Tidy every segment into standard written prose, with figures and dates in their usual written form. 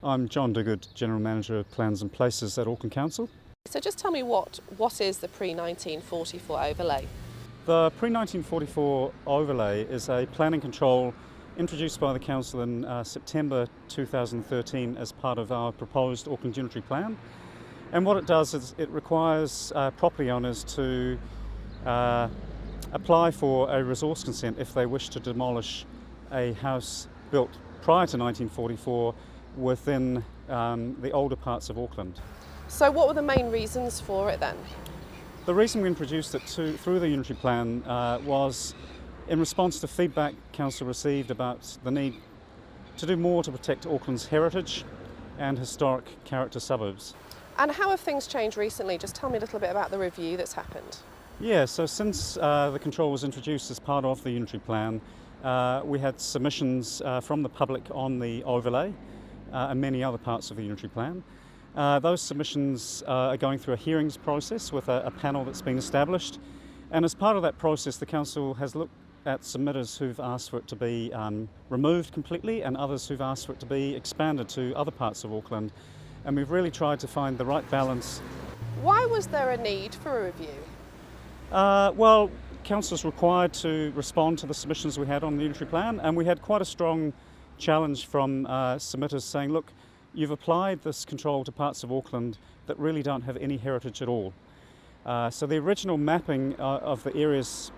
I'm John Duguid, General Manager of Plans and Places at Auckland Council. So just tell me what is the pre-1944 overlay? The pre-1944 overlay is a planning control introduced by the Council in September 2013 as part of our proposed Auckland Unitary Plan. And what it does is it requires property owners to apply for a resource consent if they wish to demolish a house built prior to 1944 within the older parts of Auckland. So what were the main reasons for it then? The reason we introduced it through the Unitary Plan was in response to feedback Council received about the need to do more to protect Auckland's heritage and historic character suburbs. And how have things changed recently? Just tell me a little bit about the review that's happened. Yeah, so since the control was introduced as part of the Unitary Plan, we had submissions from the public on the overlay and many other parts of the Unitary Plan. Those submissions are going through a hearings process with a panel that's been established, and as part of that process the Council has looked at submitters who've asked for it to be removed completely and others who've asked for it to be expanded to other parts of Auckland, and we've really tried to find the right balance. Why was there a need for a review? Well, Council's required to respond to the submissions we had on the Unitary Plan, and we had quite a strong challenge from submitters saying, look, you've applied this control to parts of Auckland that really don't have any heritage at all. So the original mapping of the areas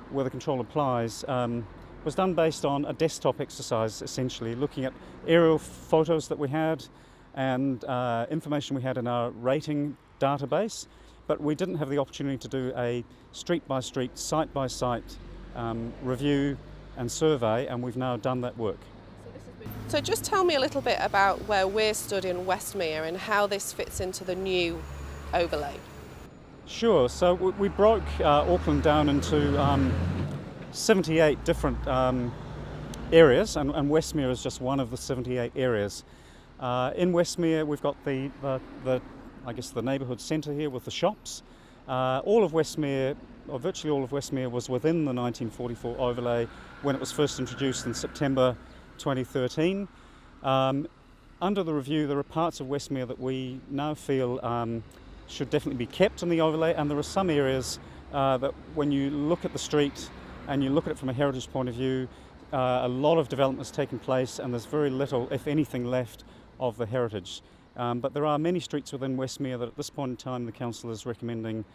where the control applies was done based on a desktop exercise, essentially looking at aerial photos that we had and information we had in our rating database, but we didn't have the opportunity to do a street-by-street, site-by-site review and survey, and we've now done that work. So just tell me a little bit about where we're stood in Westmere and how this fits into the new overlay. Sure, so we broke Auckland down into 78 different areas, and Westmere is just one of the 78 areas. In Westmere we've got the neighbourhood centre here with the shops. All of Westmere, or virtually all of Westmere, was within the 1944 overlay when it was first introduced in September 2013. Under the review there are parts of Westmere that we now feel should definitely be kept in the overlay, and there are some areas that when you look at the street and you look at it from a heritage point of view, a lot of development has taken place and there's very little, if anything, left of the heritage. But there are many streets within Westmere that at this point in time the Council is recommending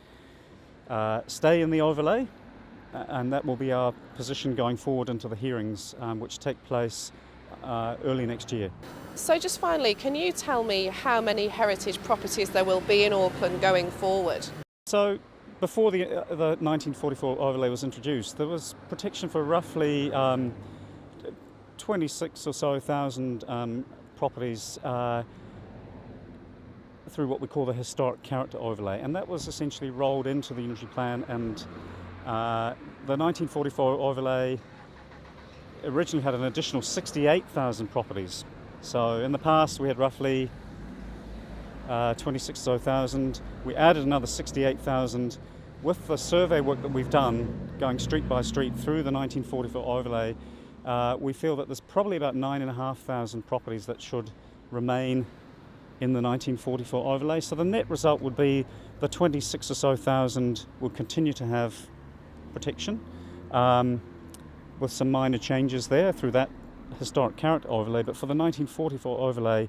stay in the overlay, and that will be our position going forward into the hearings which take place early next year. So just finally, can you tell me how many heritage properties there will be in Auckland going forward? So before the 1944 overlay was introduced, there was protection for roughly 26 or so thousand properties through what we call the historic character overlay, and that was essentially rolled into the Unitary Plan, and the 1944 overlay originally had an additional 68,000 properties. So in the past we had roughly 26,000. We added another 68,000. With the survey work that we've done, going street by street through the 1944 overlay, we feel that there's probably about 9,500 properties that should remain in the 1944 overlay. So the net result would be the 26 or so thousand will continue to have protection, with some minor changes there through that historic character overlay. But for the 1944 overlay,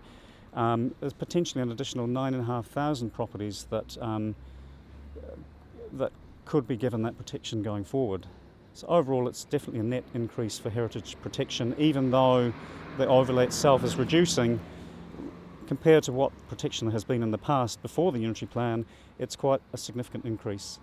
there's potentially an additional 9,500 properties that could be given that protection going forward. So overall it's definitely a net increase for heritage protection, even though the overlay itself is reducing. Compared to what protection there has been in the past before the Unitary Plan, it's quite a significant increase.